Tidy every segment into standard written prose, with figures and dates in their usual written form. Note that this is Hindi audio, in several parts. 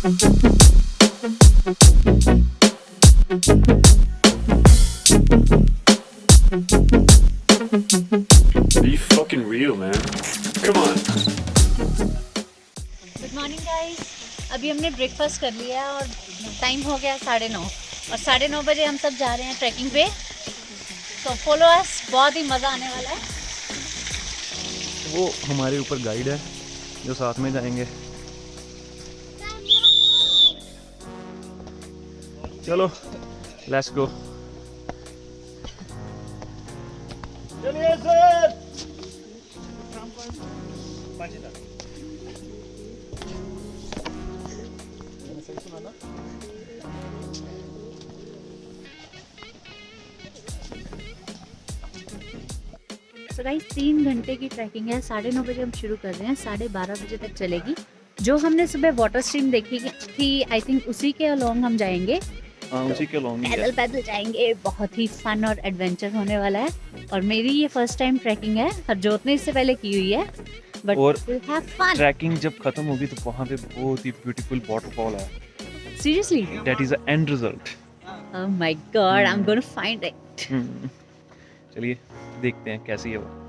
Be fucking real, man. Come on. Good morning guys. अभी हमने ब्रेकफास्ट कर लिया है और टाइम हो गया 9:30 और 9:30 बजे हम सब जा रहे हैं ट्रैकिंग पे। तो फॉलो अस, बहुत ही मज़ा आने वाला है। वो हमारे ऊपर गाइड है जो साथ में जाएंगे। चलो लेट्स गो। चलिए सर। तो गाइस 3 घंटे की ट्रैकिंग है। 9:30 बजे हम शुरू कर रहे हैं, 12:30 बजे तक चलेगी। जो हमने सुबह वाटर स्ट्रीम देखी थी, आई थिंक उसी के अलोंग हम जाएंगे। हाँ उसी के लॉन्ग पैदल पैदल जाएंगे। बहुत ही फन और एडवेंचर होने वाला है। और मेरी ये फर्स्ट टाइम ट्रैकिंग है। हरजोत ने इससे पहले की हुई है, बट और विल हैव फन। ट्रैकिंग जब खत्म होगी तो वहाँ पे बहुत ही ब्यूटीफुल वाटरफॉल है। Seriously? That is the end result. Oh my God, I am gonna find it. चलिए देखते हैं कैसी है वो।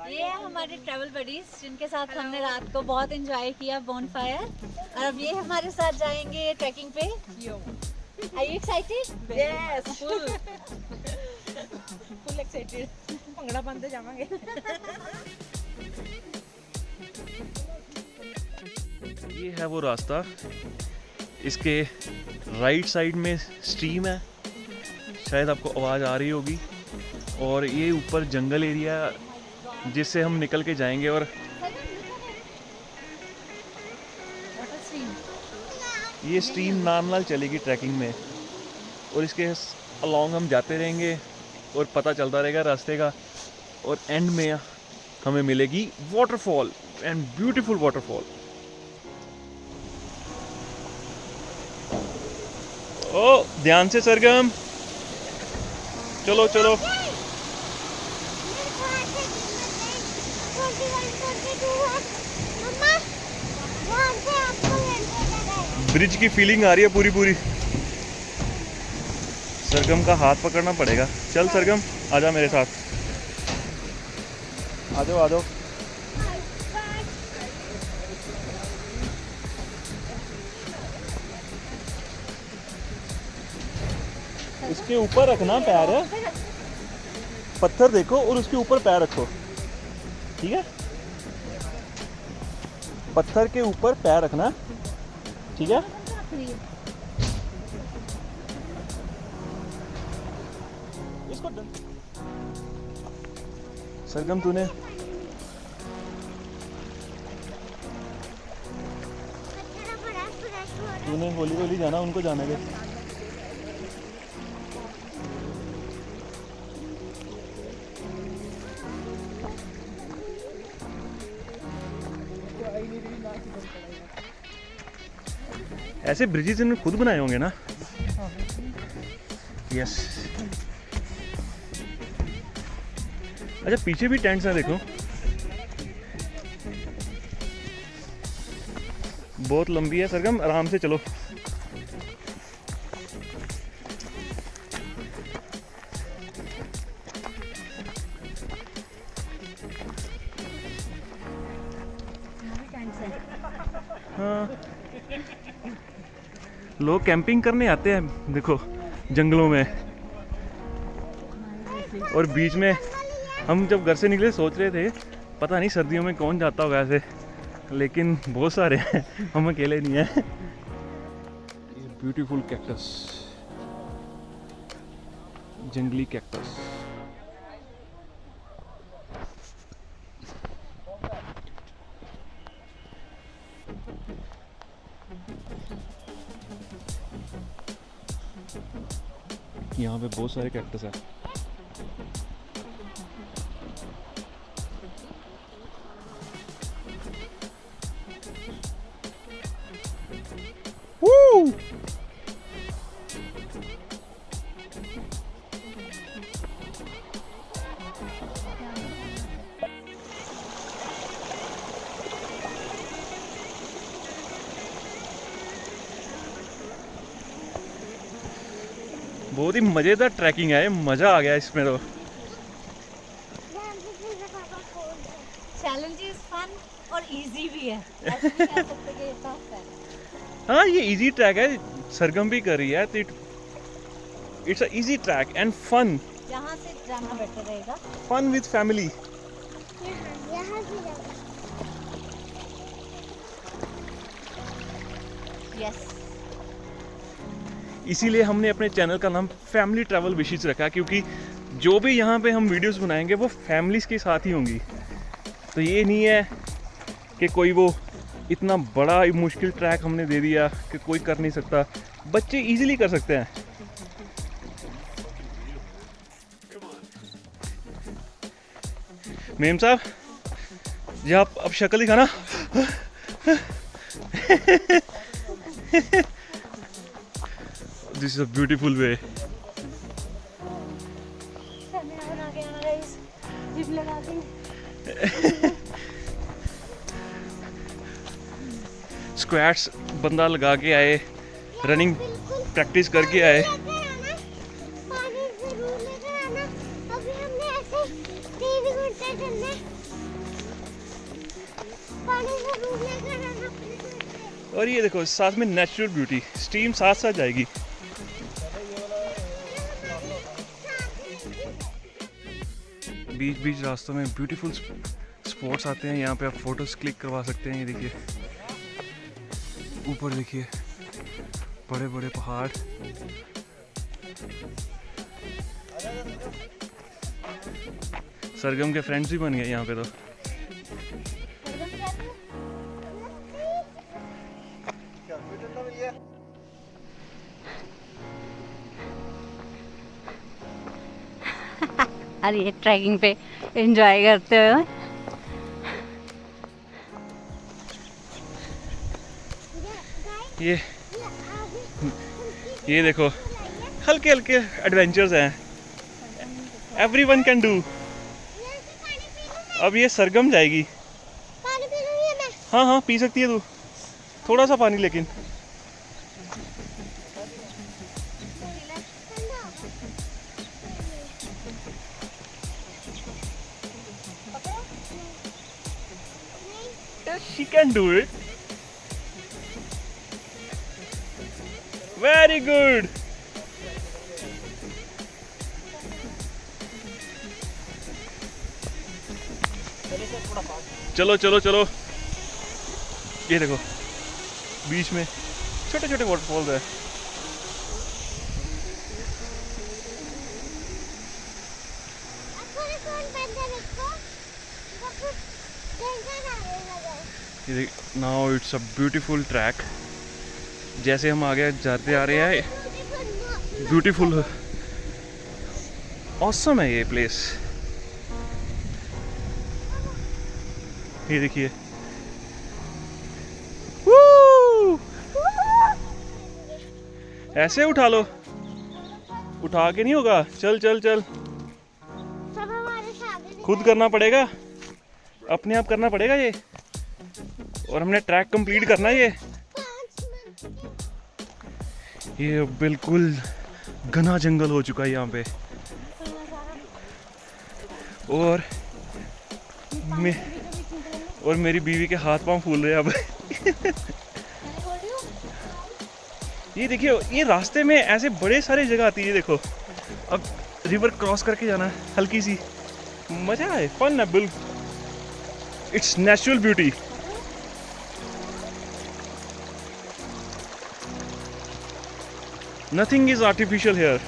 ये है हमारे ट्रैवल बडीज जिनके साथ हमने रात को बहुत एंजॉय किया बोनफायर। और अब ये हमारे साथ जाएंगे ट्रैकिंग पे। Are you excited? Yes, full excited. Bhangra ਪਾਉਂਦੇ ਜਾਵਾਂਗੇ। ये है वो रास्ता। इसके राइट साइड में स्ट्रीम है, शायद आपको आवाज़ आ रही होगी। और ये ऊपर जंगल एरिया जिससे हम निकल के जाएंगे। और ये स्ट्रीम नाल चलेगी ट्रैकिंग में और इसके अलोंग हम जाते रहेंगे और पता चलता रहेगा रास्ते का। और एंड में हमें मिलेगी वाटरफॉल एंड ब्यूटीफुल वाटरफॉल। ओ ध्यान से सरगम, चलो चलो। ब्रिज की फीलिंग आ रही है पूरी पूरी। सरगम का हाथ पकड़ना पड़ेगा। चल सरगम आजा मेरे साथ, आ जाओ आ जाओ। इसके ऊपर रखना पैर, पत्थर देखो और उसके ऊपर पैर रखो, ठीक है? पत्थर के ऊपर पैर रखना, ठीक है? इसको सरगम तूने होली होली जाना, उनको जाने दे। ऐसे ब्रिजेस इन्होंने खुद बनाए होंगे ना? यस। अच्छा पीछे भी टेंट्स हैं देखो, बहुत लंबी है। सरगम आराम से चलो। हाँ लोग कैंपिंग करने आते हैं देखो जंगलों में। और बीच में हम जब घर से निकले सोच रहे थे पता नहीं सर्दियों में कौन जाता होगा ऐसे, लेकिन बहुत सारे हैं, हम अकेले नहीं हैं। ब्यूटीफुल कैक्टस, जंगली कैक्टस। यहाँ पे बहुत सारे कैक्टस हैं। बहुत ही मज़ेदार ट्रैकिंग है, मज़ा आ गया इसमें तो। चैलेंजेस फन और इजी भी है, ऐसे नहीं कह सकते कि ये टफ है। हाँ ये इजी ट्रैक है, सरगम भी कर रही है तो it's a easy track and fun. यहाँ से जाना बेटर रहेगा। Fun with family. यस, इसीलिए हमने अपने चैनल का नाम फैमिली ट्रैवल विशेष रखा, क्योंकि जो भी यहाँ पे हम वीडियोस बनाएंगे वो फैमिलीज के साथ ही होंगी। तो ये नहीं है कि कोई वो इतना बड़ा मुश्किल ट्रैक हमने दे दिया कि कोई कर नहीं सकता, बच्चे इजीली कर सकते हैं। मेम साहब जी, आप अब शक्ल दिखाना। This is a beautiful way. Squats बंदा लगा के आए, रनिंग प्रैक्टिस करके आए। और ये देखो साथ में नेचुरल ब्यूटी, स्ट्रीम साथ साथ जाएगी। बीच बीच रास्तों में ब्यूटीफुल स्पॉट्स आते हैं, यहाँ पे आप फोटोज क्लिक करवा सकते हैं। ये देखिए ऊपर देखिए बड़े बड़े पहाड़। सरगम के फ्रेंड्स भी बन गए यहाँ पे तो। अरे ये ट्रैकिंग पे एंजॉय करते हुए ये देखो हल्के हल्के एडवेंचर्स हैं, एवरीवन कैन डू। अब ये सरगम जाएगी। पानी पी लूंगी मैं। हाँ हाँ पी सकती है तू, थोड़ा सा पानी लेकिन। She can do it. Very good. चलो चलो चलो, ये देखो बीच में छोटे छोटे वाटरफॉल्स है। Now it's a beautiful track. जैसे हम आगे जाते आ रहे हैं, ब्यूटीफुल ऑसम है ये प्लेस। ये देखिए ऐसे उठा लो, उठा के नहीं होगा, चल चल चल, खुद करना पड़ेगा, अपने आप करना पड़ेगा ये। और हमने ट्रैक कंप्लीट करना है। ये बिल्कुल घना जंगल हो चुका है यहाँ पे, और मेरी बीवी के हाथ पांव फूल रहे हैं अब। ये देखिए ये रास्ते में ऐसे बड़े सारे जगह आती है। देखो अब रिवर क्रॉस करके जाना है, हल्की सी मजा है, फन है बिल्कुल। It's natural beauty. Nothing is artificial here.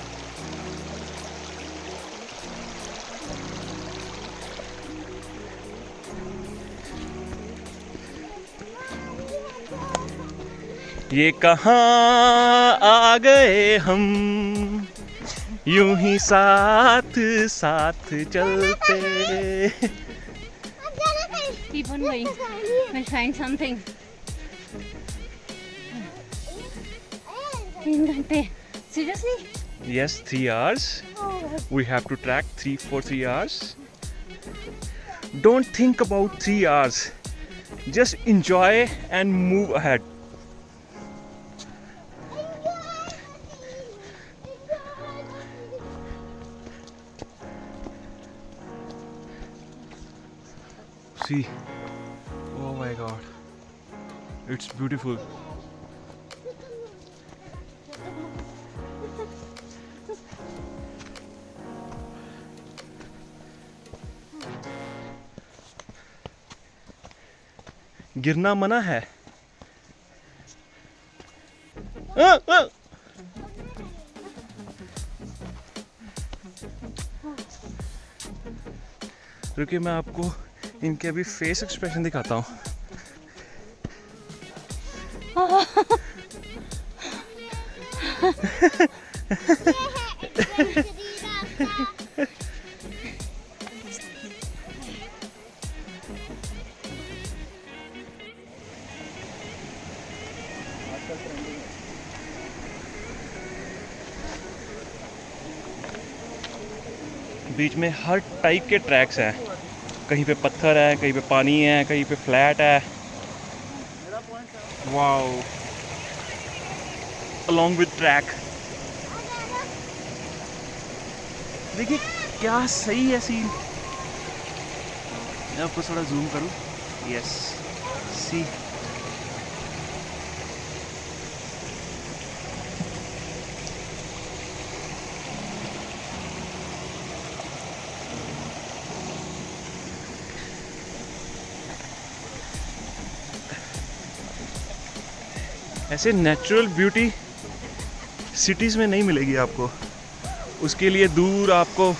ये कहाँ आ गए हम, यूं ही साथ साथ चलते। Keep on going. We'll find something. 3 घंटे. Seriously? Yes, 3 hours. We have to track for 3 hours. Don't think about 3 hours. Just enjoy and move ahead. See, oh my god, it's beautiful. गिरना मना है। रुकिए, मैं आपको इनके अभी फेस एक्सप्रेशन दिखाता हूँ। बीच में हर टाइप के ट्रैक्स हैं, कहीं पे पत्थर है, कहीं पे पानी है, कहीं पे फ्लैट है। Wow, along with track. देखिए क्या सही है सीन। मैं आपको थोड़ा जूम करूं। यस, सी ऐसे नेचुरल ब्यूटी सिटीज़ में नहीं मिलेगी आपको। उसके लिए दूर आपको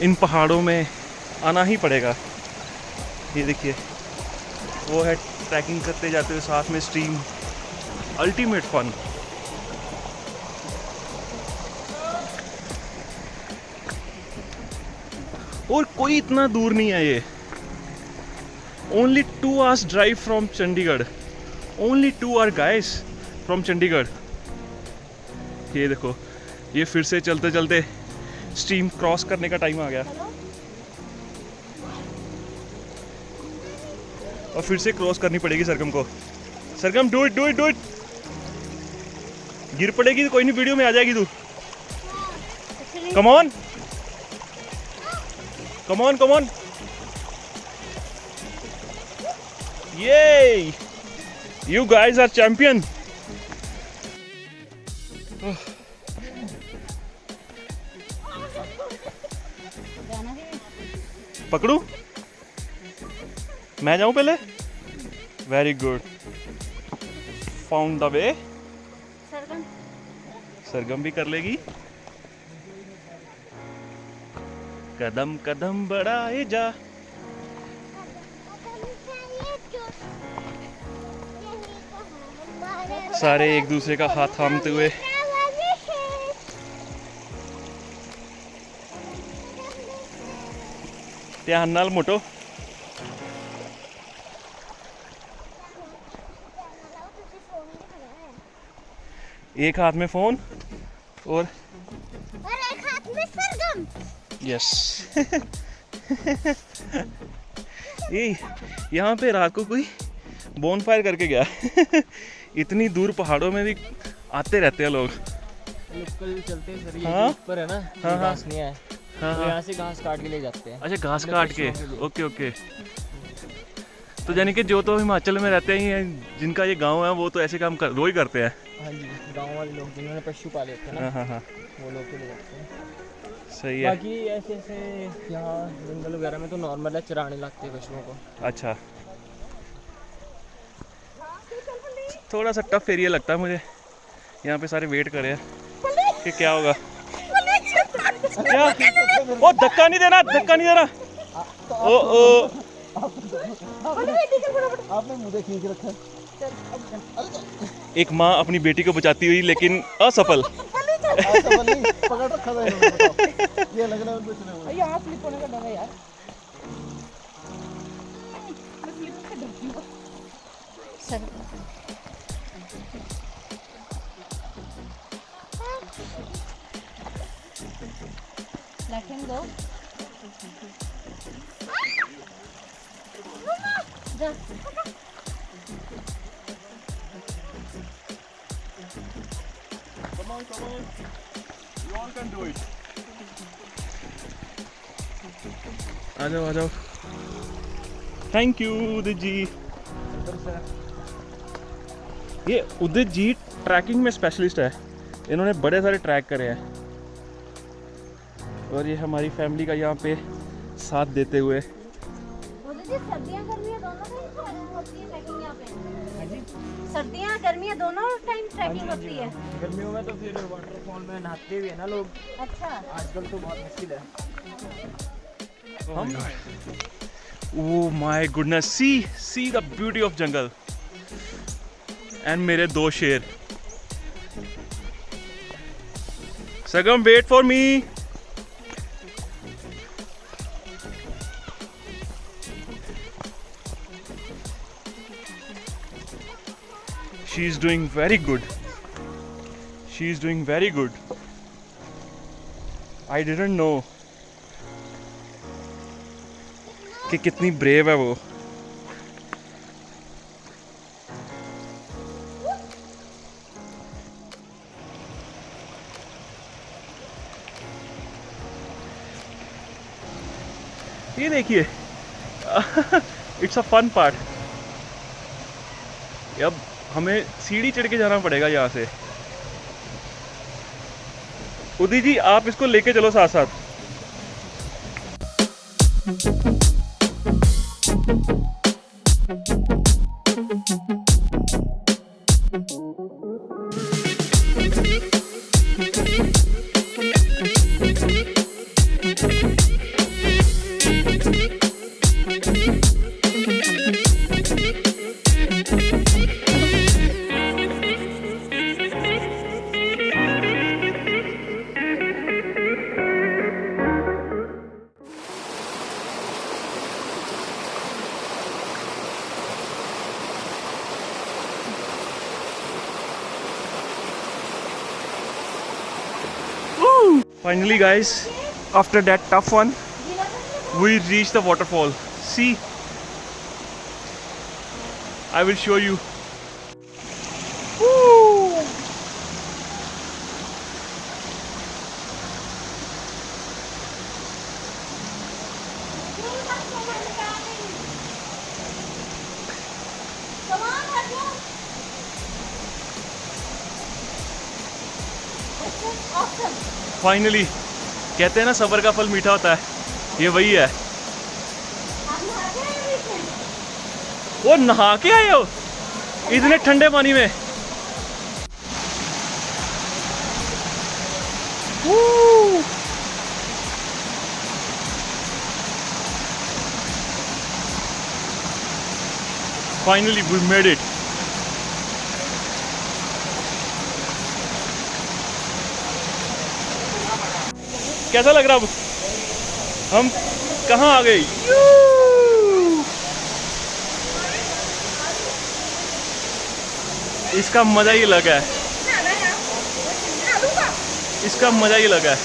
इन पहाड़ों में आना ही पड़ेगा। ये देखिए, वो है ट्रैकिंग करते जाते हुए साथ में स्ट्रीम। Ultimate fun. और कोई इतना दूर नहीं है ये। Only 2 hours drive from Chandigarh. Only 2 hours guys from Chandigarh. ये देखो, ये फिर से चलते चलते स्ट्रीम क्रॉस करने का टाइम आ गया। और फिर से क्रॉस करनी पड़ेगी सरगम को। Sargam, do it, do it, do it. गिर पड़ेगी तो कोई नहीं, वीडियो में आ जाएगी तू। Come on, come on, come on. ये यू गाइस आर चैंपियन। पकड़ू, मैं जाऊं पहले। Very good, found the way. Sargam भी कर लेगी। कदम कदम बढ़ाए जा। सारे एक दूसरे का हाथ थामते हुए। ध्यान नाल मोटो। एक हाथ में फोन और एक हाथ में सरगम। यस। ये यहाँ पे रात को कोई बोन फायर करके गया। इतनी दूर पहाड़ों में भी आते रहते हैं लोग। लोकल चलते हैं सर, हाँ? ऊपर है ना, हाँ, घास नहीं है। हाँ, तो हाँ। यहाँ से घास काट के ले जाते हैं। अच्छा, घास मतलब काट के। पशुओं के लिए। Okay okay. तो यानी कि जो तो हिमाचल में रहते हैं, जिनका ये गांव है, वो तो ऐसे काम रोज करते हैं। हाँ जी, गाँव वाले लोग जिन्होंने पशु पाले होते हैं हाँ ना, हाँ हाँ, वो लोग के ले जाते हैं। सही है। बाकी ऐसे ऐसे यहाँ जंगल वगैरह में तो नॉर्मल है, चराने लगते हैं पशुओं को। अच्छा, थोड़ा सा टफ एरिया लगता है मुझे। यहाँ पे सारे वेट कर रहे हैं कि क्या होगा। क्या? ओ धक्का नहीं देना, धक्का नहीं देना। ओ ओ, आपने मुझे खींच रखा है। एक माँ अपनी बेटी को बचाती हुई लेकिन असफल। पकड़ रखा था इन्होंने, बताओ। ये लग रहा है कुछ नहीं। यहाँ स्लिप होने का डर है यार। Sir let him go. जा। Come on, come on. You all can do it. आ जाओ, आ जाओ। Thank you Udit ji. ये उदित जी ट्रैकिंग में स्पेशलिस्ट है, इन्होंने बड़े सारे ट्रैक करे हैं और ये हमारी फैमिली का यहाँ पे साथ देते हुए। सर्दियाँ गर्मियाँ दोनों टाइम होती है ट्रैकिंग यहाँ पे? सर्दियाँ गर्मियाँ दोनों टाइम ट्रैकिंग होती है? गर्मियों में तो फिर वाटरफॉल में नहाते हुए ना लोग, अच्छा। आजकल तो बहुत मुश्किल है। Oh my goodness, see the beauty of jungle and मेरे 2 शेर। Sargam wait for me. She is doing very good. She is doing very good. I didn't know कि कितनी ब्रेव है वो। ये देखिए, इट्स अ फन पार्ट। अब हमें सीढ़ी चढ़ के जाना पड़ेगा यहाँ से। उदित जी आप इसको लेके चलो साथ साथ। Finally guys, after that tough one, we reached the waterfall. See, I will show you. Woo! Finally, कहते हैं ना सब्र का फल मीठा होता है, ये वही है। वो नहा के आए हो इतने ठंडे पानी में? Finally we made it. कैसा लग रहा अब? हम कहाँ आ गए? इसका मजा ही अलग है, इसका मजा ही अलग है।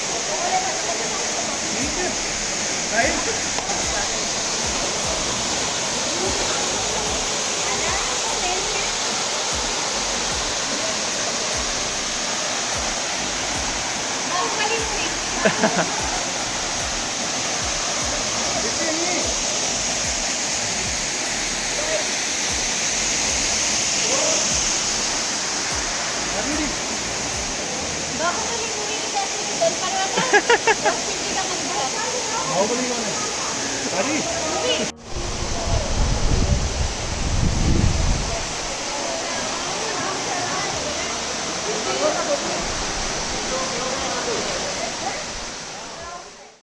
बाहुबली कौन है?